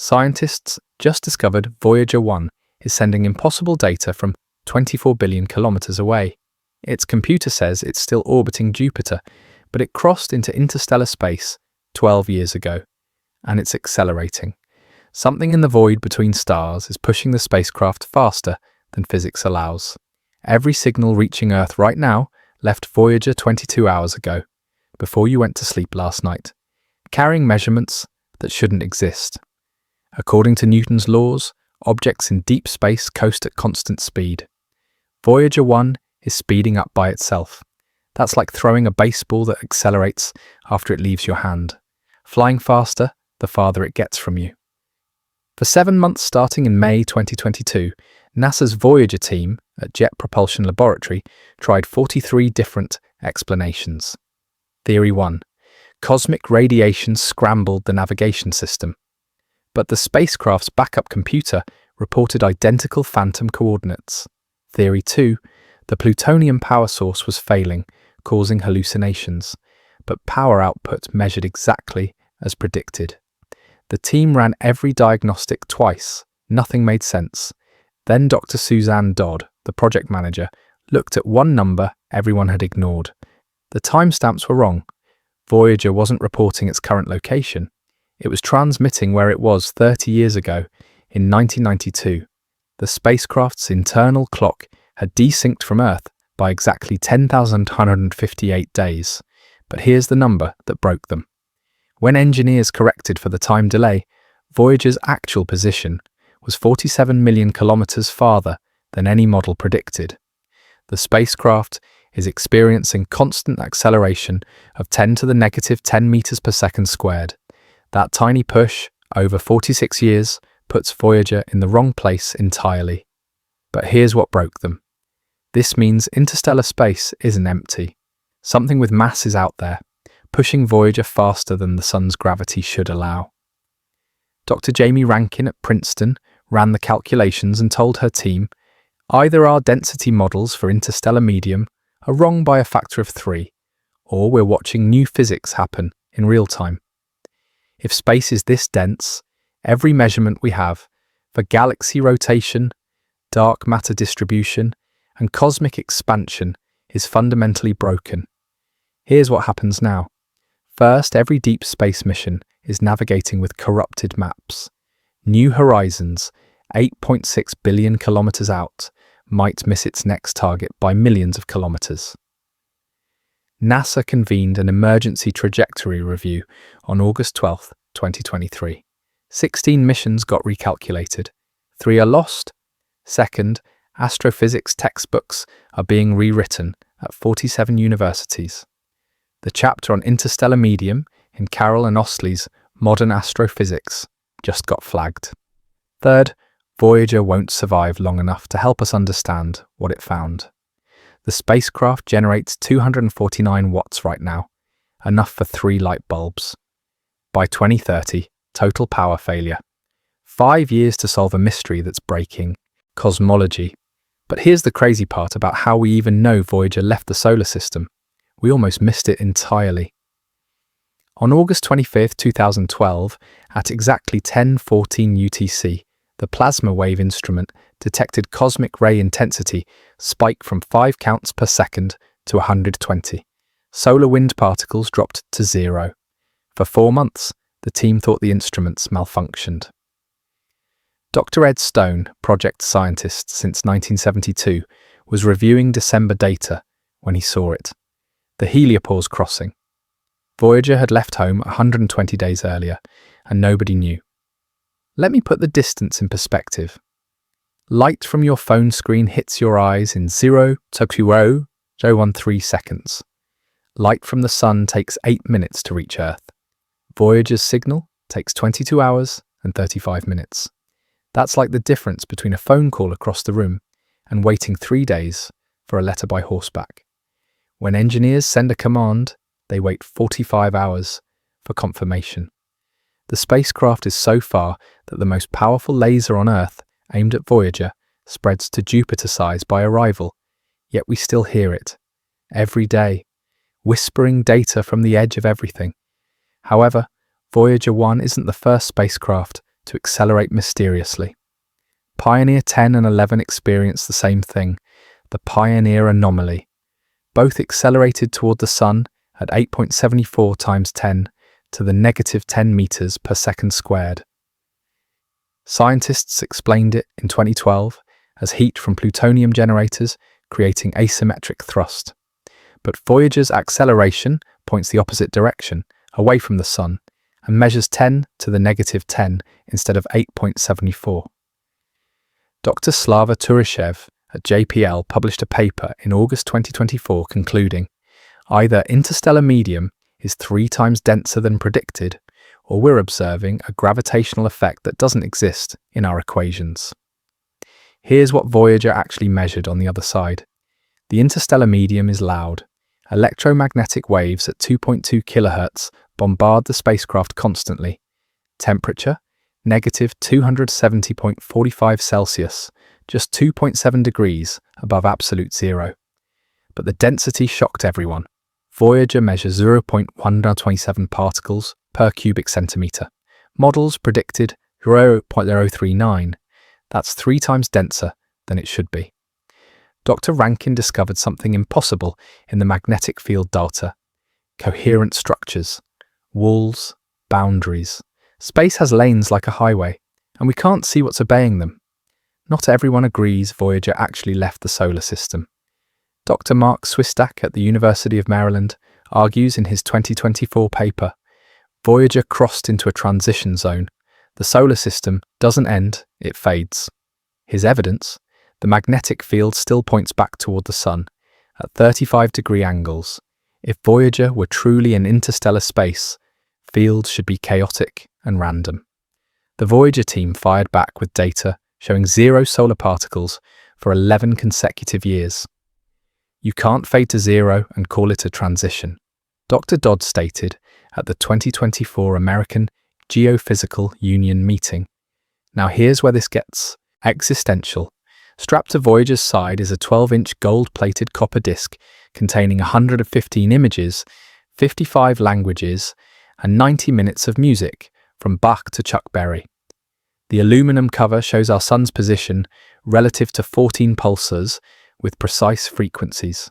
Scientists just discovered Voyager 1 is sending impossible data from 24 billion kilometers away. Its computer says it's still orbiting Jupiter, but it crossed into interstellar space 12 years ago, and it's accelerating. Something in the void between stars is pushing the spacecraft faster than physics allows. Every signal reaching Earth right now left Voyager 22 hours ago, before you went to sleep last night, carrying measurements that shouldn't exist. According to Newton's laws, objects in deep space coast at constant speed. Voyager 1 is speeding up by itself. That's like throwing a baseball that accelerates after it leaves your hand, flying faster the farther it gets from you. For 7 months starting in May 2022, NASA's Voyager team at Jet Propulsion Laboratory tried 43 different explanations. Theory 1. Cosmic radiation scrambled the navigation system. But the spacecraft's backup computer reported identical phantom coordinates. Theory 2. The plutonium power source was failing, causing hallucinations, but power output measured exactly as predicted. The team ran every diagnostic twice. Nothing made sense. Then Dr. Suzanne Dodd, the project manager, looked at one number everyone had ignored. The timestamps were wrong. Voyager wasn't reporting its current location. It was transmitting where it was 30 years ago, in 1992. The spacecraft's internal clock had desynced from Earth by exactly 10,158 days. But here's the number that broke them. When engineers corrected for the time delay, Voyager's actual position was 47 million kilometers farther than any model predicted. The spacecraft is experiencing constant acceleration of 10 to the negative 10 meters per second squared. That tiny push, over 46 years, puts Voyager in the wrong place entirely. But here's what broke them. This means interstellar space isn't empty. Something with mass is out there, pushing Voyager faster than the sun's gravity should allow. Dr. Jamie Rankin at Princeton ran the calculations and told her team, either our density models for interstellar medium are wrong by a factor of 3, or we're watching new physics happen in real time. If space is this dense, every measurement we have for galaxy rotation, dark matter distribution, and cosmic expansion is fundamentally broken. Here's what happens now. First, every deep space mission is navigating with corrupted maps. New Horizons, 8.6 billion kilometers out, might miss its next target by millions of kilometers. NASA convened an emergency trajectory review on August 12, 2023. 16 missions got recalculated. 3 are lost. Second, astrophysics textbooks are being rewritten at 47 universities. The chapter on interstellar medium in Carroll and Ostley's Modern Astrophysics just got flagged. Third, Voyager won't survive long enough to help us understand what it found. The spacecraft generates 249 watts right now, enough for 3 light bulbs. By 2030, total power failure. 5 years to solve a mystery that's breaking cosmology. But here's the crazy part about how we even know Voyager left the solar system. We almost missed it entirely. On August 25, 2012, at exactly 10:14 UTC, the plasma wave instrument detected cosmic ray intensity spike from 5 counts per second to 120. Solar wind particles dropped to 0. For 4 months, the team thought the instruments malfunctioned. Dr. Ed Stone, project scientist since 1972, was reviewing December data when he saw it. The heliopause crossing. Voyager had left home 120 days earlier, and nobody knew. Let me put the distance in perspective. Light from your phone screen hits your eyes in 0.013 seconds. Light from the sun takes 8 minutes to reach Earth. Voyager's signal takes 22 hours and 35 minutes. That's like the difference between a phone call across the room and waiting 3 days for a letter by horseback. When engineers send a command, they wait 45 hours for confirmation. The spacecraft is so far that the most powerful laser on Earth, aimed at Voyager, spreads to Jupiter size by arrival, yet we still hear it, every day, whispering data from the edge of everything. However, Voyager 1 isn't the first spacecraft to accelerate mysteriously. Pioneer 10 and 11 experienced the same thing, the Pioneer anomaly. Both accelerated toward the Sun at 8.74 times 10 to the negative 10 meters per second squared. Scientists explained it in 2012 as heat from plutonium generators creating asymmetric thrust. But Voyager's acceleration points the opposite direction, away from the Sun, and measures 10 to the negative 10 instead of 8.74. Dr. Slava Turishev at JPL published a paper in August 2024 concluding, either interstellar medium is 3 times denser than predicted, or we're observing a gravitational effect that doesn't exist in our equations. Here's what Voyager actually measured on the other side. The interstellar medium is loud. Electromagnetic waves at 2.2 kHz bombard the spacecraft constantly. Temperature, negative 270.45 Celsius, just 2.7 degrees above absolute zero. But the density shocked everyone. Voyager measures 0.127 particles per cubic centimeter. Models predicted 0.039. That's 3 times denser than it should be. Dr. Rankin discovered something impossible in the magnetic field data. Coherent structures, walls, boundaries. Space has lanes like a highway, and we can't see what's obeying them. Not everyone agrees Voyager actually left the solar system. Dr. Mark Swistak at the University of Maryland argues in his 2024 paper, Voyager crossed into a transition zone. The solar system doesn't end, it fades. His evidence? The magnetic field still points back toward the Sun, at 35-degree angles. If Voyager were truly in interstellar space, fields should be chaotic and random. The Voyager team fired back with data showing 0 solar particles for 11 consecutive years. You can't fade to 0 and call it a transition. Dr. Dodd stated at the 2024 American Geophysical Union meeting. Now here's where this gets existential. Strapped to Voyager's side is a 12-inch gold-plated copper disc containing 115 images, 55 languages, and 90 minutes of music, from Bach to Chuck Berry. The aluminum cover shows our Sun's position relative to 14 pulsars with precise frequencies.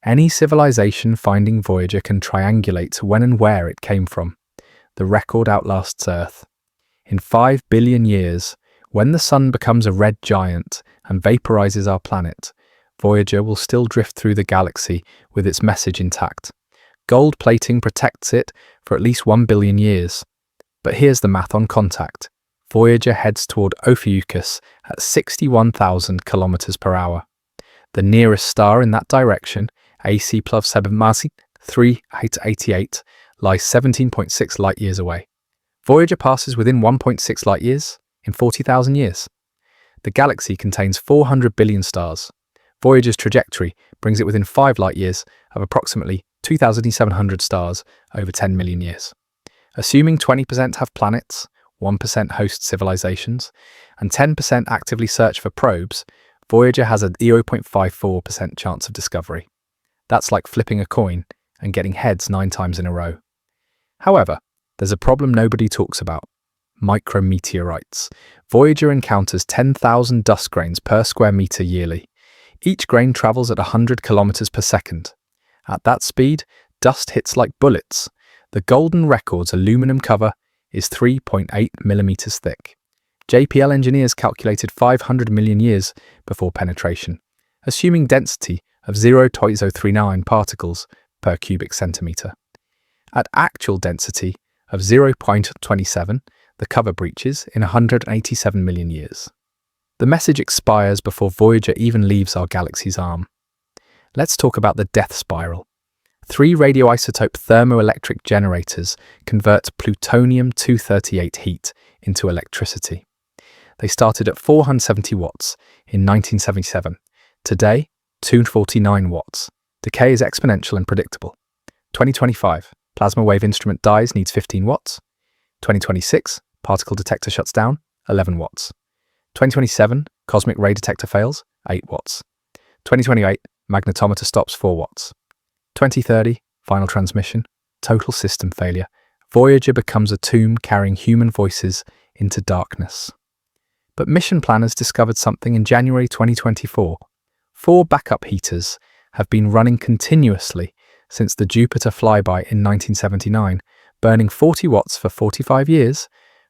Any civilization finding Voyager can triangulate when and where it came from. The record outlasts Earth. In 5 billion years, when the Sun becomes a red giant and vaporizes our planet, Voyager will still drift through the galaxy with its message intact. Gold plating protects it for at least 1 billion years. But here's the math on contact. Voyager heads toward Ophiuchus at 61,000 kilometers per hour. The nearest star in that direction, AC plus 3888, lies 17.6 light-years away. Voyager passes within 1.6 light-years in 40,000 years. The galaxy contains 400 billion stars. Voyager's trajectory brings it within 5 light-years of approximately 2,700 stars over 10 million years. Assuming 20% have planets, 1% host civilizations, and 10% actively search for probes, Voyager has a 0.54% chance of discovery. That's like flipping a coin and getting heads 9 times in a row. However, there's a problem nobody talks about. Micrometeorites. Voyager encounters 10,000 dust grains per square meter yearly. Each grain travels at 100 kilometers per second. At that speed, dust hits like bullets. The Golden Record's aluminum cover is 3.8 millimeters thick. JPL engineers calculated 500 million years before penetration, assuming density of 0.039 particles per cubic centimeter. At actual density of 0.27, the cover breaches in 187 million years. The message expires before Voyager even leaves our galaxy's arm. Let's talk about the death spiral. 3 radioisotope thermoelectric generators convert plutonium-238 heat into electricity. They started at 470 watts in 1977. Today, 249 watts. Decay is exponential and predictable. 2025, plasma wave instrument dies, needs 15 watts. 2026, particle detector shuts down, 11 watts. 2027, cosmic ray detector fails, 8 watts. 2028, magnetometer stops, 4 watts. 2030, final transmission, total system failure, Voyager becomes a tomb carrying human voices into darkness. But mission planners discovered something in January 2024. 4 backup heaters have been running continuously since the Jupiter flyby in 1979, burning 40 watts for 45 years,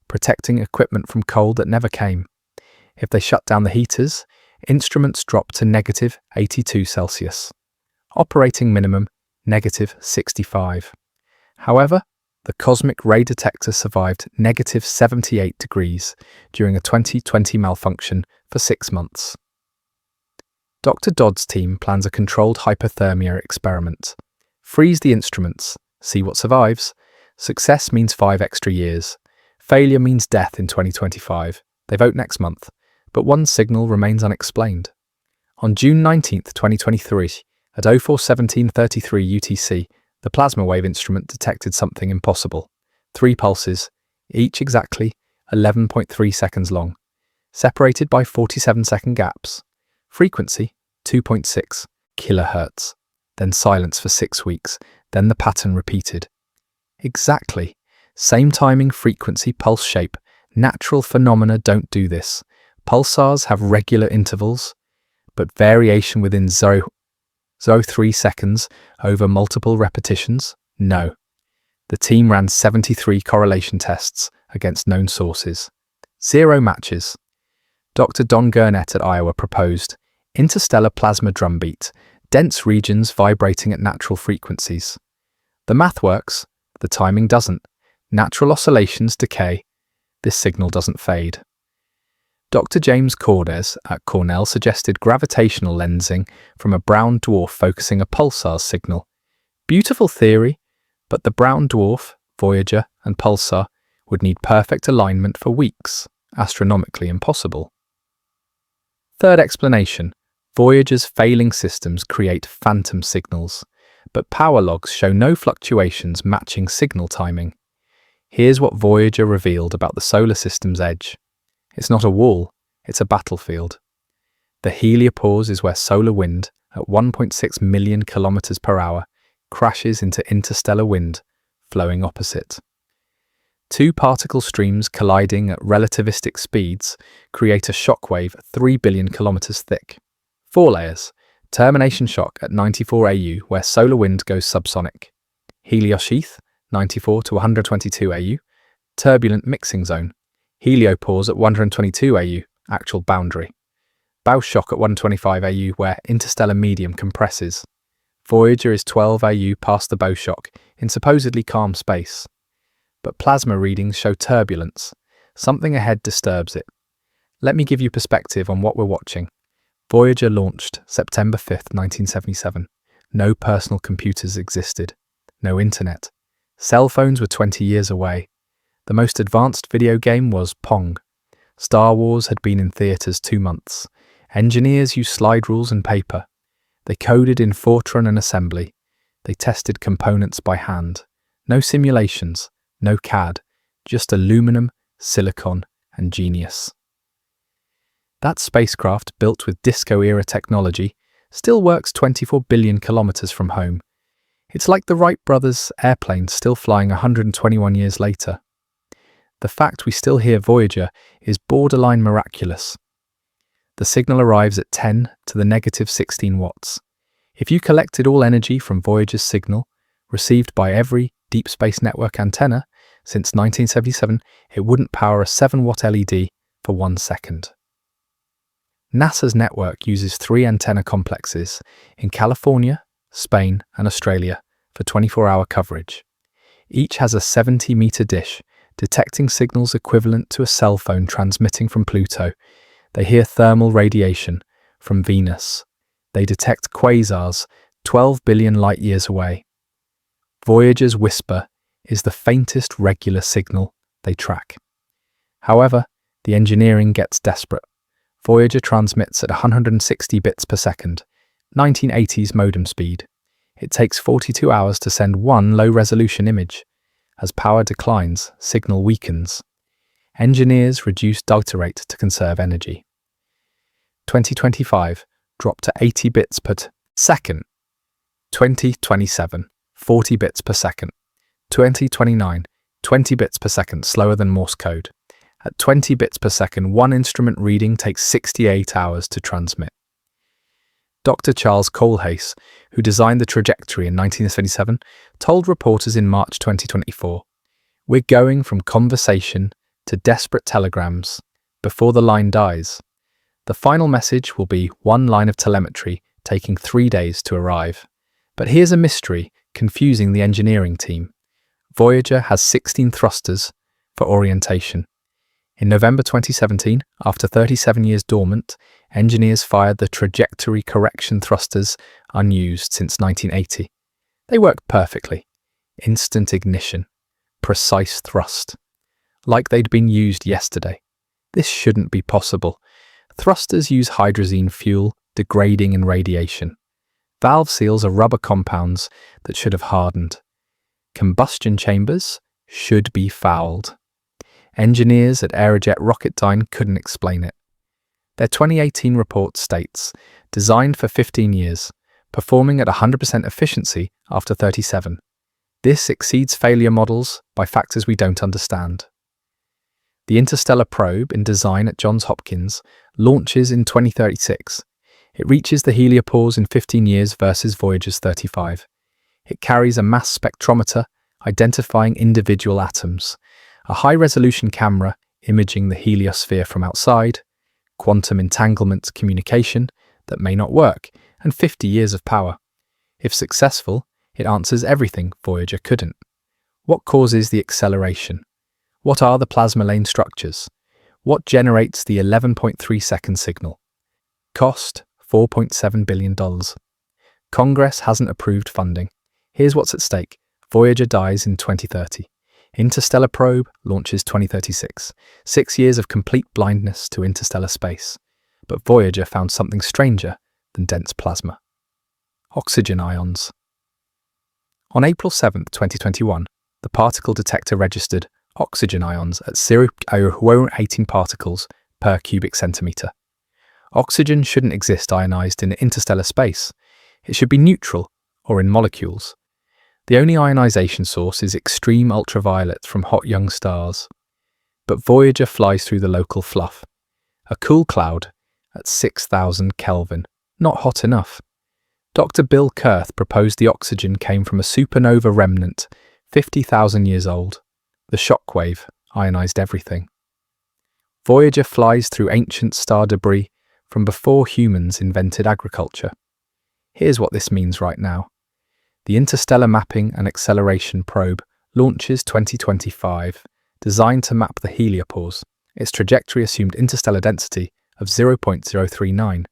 protecting equipment from cold that never came. If they shut down the heaters, instruments drop to negative 82 Celsius. Operating minimum, negative 65. However, the cosmic ray detector survived negative 78 degrees during a 2020 malfunction for 6 months. Dr. Dodd's team plans a controlled hypothermia experiment. Freeze the instruments, see what survives. Success means 5 extra years. Failure means death in 2025. They vote next month, but one signal remains unexplained. On June 19, 2023, at 04:17:33 UTC, the plasma wave instrument detected something impossible. 3 pulses, each exactly 11.3 seconds long, separated by 47-second gaps. Frequency, 2.6 kilohertz. Then silence for 6 weeks, then the pattern repeated. Exactly. Same timing, frequency, pulse shape. Natural phenomena don't do this. Pulsars have regular intervals, but variation within 0.03 seconds over multiple repetitions? No. The team ran 73 correlation tests against known sources. 0 matches. Dr. Don Gurnett at Iowa proposed interstellar plasma drumbeat, dense regions vibrating at natural frequencies. The math works, the timing doesn't. Natural oscillations decay. This signal doesn't fade. Dr. James Cordes at Cornell suggested gravitational lensing from a brown dwarf focusing a pulsar signal. Beautiful theory, but the brown dwarf, Voyager, and pulsar would need perfect alignment for weeks, astronomically impossible. Third explanation, Voyager's failing systems create phantom signals, but power logs show no fluctuations matching signal timing. Here's what Voyager revealed about the solar system's edge. It's not a wall, it's a battlefield. The heliopause is where solar wind, at 1.6 million kilometers per hour, crashes into interstellar wind, flowing opposite. 2 particle streams colliding at relativistic speeds create a shockwave 3 billion kilometers thick. 4 layers. Termination shock at 94 AU, where solar wind goes subsonic. Heliosheath, 94 to 122 AU. Turbulent mixing zone. Heliopause at 122 AU, actual boundary. Bow shock at 125 AU, where interstellar medium compresses. Voyager is 12 AU past the bow shock in supposedly calm space. But plasma readings show turbulence. Something ahead disturbs it. Let me give you perspective on what we're watching. Voyager launched September 5th, 1977. No personal computers existed. No internet. Cell phones were 20 years away. The most advanced video game was Pong. Star Wars had been in theaters 2 months. Engineers used slide rules and paper. They coded in Fortran and assembly. They tested components by hand. No simulations, no CAD, just aluminum, silicon, and genius. That spacecraft, built with disco-era technology, still works 24 billion kilometers from home. It's like the Wright brothers' airplane still flying 121 years later. The fact we still hear Voyager is borderline miraculous. The signal arrives at 10 to the negative 16 watts. If you collected all energy from Voyager's signal, received by every Deep Space Network antenna since 1977, it wouldn't power a 7-watt LED for 1 second. NASA's network uses 3 antenna complexes in California, Spain, and Australia for 24-hour coverage. Each has a 70-meter dish, detecting signals equivalent to a cell phone transmitting from Pluto. They hear thermal radiation from Venus. They detect quasars 12 billion light-years away. Voyager's whisper is the faintest regular signal they track. However, the engineering gets desperate. Voyager transmits at 160 bits per second, 1980s modem speed. It takes 42 hours to send 1 low-resolution image. As power declines, signal weakens. Engineers reduce data rate to conserve energy. 2025 dropped to 80 bits per second. 2027, 40 bits per second. 2029, 20 bits per second, slower than Morse code. At 20 bits per second, one instrument reading takes 68 hours to transmit. Dr. Charles Kohlhase, who designed the trajectory in 1977, told reporters in March 2024, "We're going from conversation to desperate telegrams before the line dies. The final message will be one line of telemetry taking 3 days to arrive. But here's a mystery confusing the engineering team. Voyager has 16 thrusters for orientation. In November 2017, after 37 years dormant, engineers fired the trajectory correction thrusters unused since 1980. They worked perfectly. Instant ignition. Precise thrust. Like they'd been used yesterday. This shouldn't be possible. Thrusters use hydrazine fuel, degrading in radiation. Valve seals are rubber compounds that should have hardened. Combustion chambers should be fouled. Engineers at Aerojet Rocketdyne couldn't explain it. Their 2018 report states, designed for 15 years, performing at 100% efficiency after 37. This exceeds failure models by factors we don't understand. The interstellar probe, in design at Johns Hopkins, launches in 2036. It reaches the heliopause in 15 years versus Voyager's 35. It carries a mass spectrometer identifying individual atoms, a high-resolution camera imaging the heliosphere from outside, quantum entanglement communication that may not work, and 50 years of power. If successful, it answers everything Voyager couldn't. What causes the acceleration? What are the plasma lane structures? What generates the 11.3-second signal? Cost, $4.7 billion. Congress hasn't approved funding. Here's what's at stake. Voyager dies in 2030. Interstellar probe launches 2036. 6 years of complete blindness to interstellar space. But Voyager found something stranger than dense plasma. Oxygen ions. On April 7, 2021, the particle detector registered oxygen ions at 0.18 particles per cubic centimeter. Oxygen shouldn't exist ionized in interstellar space. It should be neutral or in molecules. The only ionization source is extreme ultraviolet from hot young stars. But Voyager flies through the local fluff. A cool cloud at 6,000 Kelvin. Not hot enough. Dr. Bill Kurth proposed the oxygen came from a supernova remnant 50,000 years old. The shockwave ionized everything. Voyager flies through ancient star debris from before humans invented agriculture. Here's what this means right now. The Interstellar Mapping and Acceleration Probe launches 2025, designed to map the heliopause. Its trajectory assumed interstellar density of 0.039.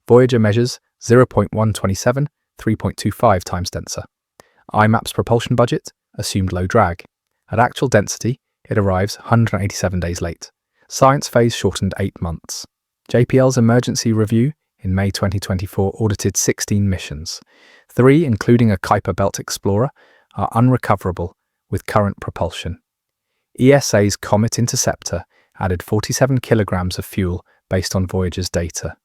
Voyager measures 0.127, 3.25 times denser. IMAP's propulsion budget assumed low drag. At actual density, it arrives 187 days late. Science phase shortened 8 months. JPL's emergency review in May 2024 audited 16 missions. 3, including a Kuiper Belt Explorer, are unrecoverable with current propulsion. ESA's Comet Interceptor added 47 kilograms of fuel based on Voyager's data.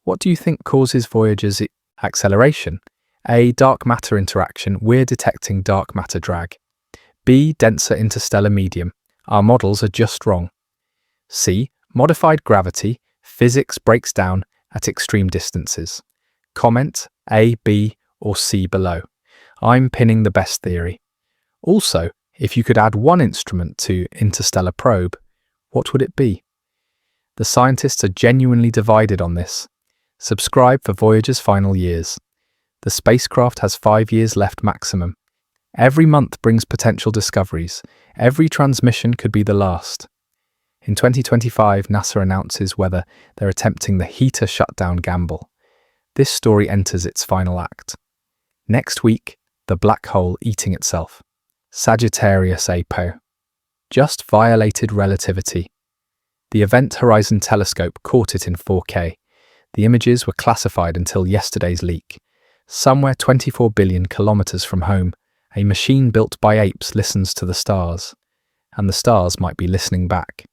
What do you think causes Voyager's acceleration? A. Dark matter interaction. We're detecting dark matter drag. B. Denser interstellar medium. Our models are just wrong. C. Modified gravity. Physics breaks down at extreme distances. Comment A, B, or C below. I'm pinning the best theory. Also, if you could add one instrument to Interstellar Probe, what would it be? The scientists are genuinely divided on this. Subscribe for Voyager's final years. The spacecraft has 5 years left maximum. Every month brings potential discoveries. Every transmission could be the last. In 2025, NASA announces whether they're attempting the heater shutdown gamble. This story enters its final act. Next week, the black hole eating itself. Sagittarius A.P.O. Just violated relativity. The Event Horizon Telescope caught it in 4K. The images were classified until yesterday's leak. Somewhere 24 billion kilometers from home, a machine built by apes listens to the stars. And the stars might be listening back.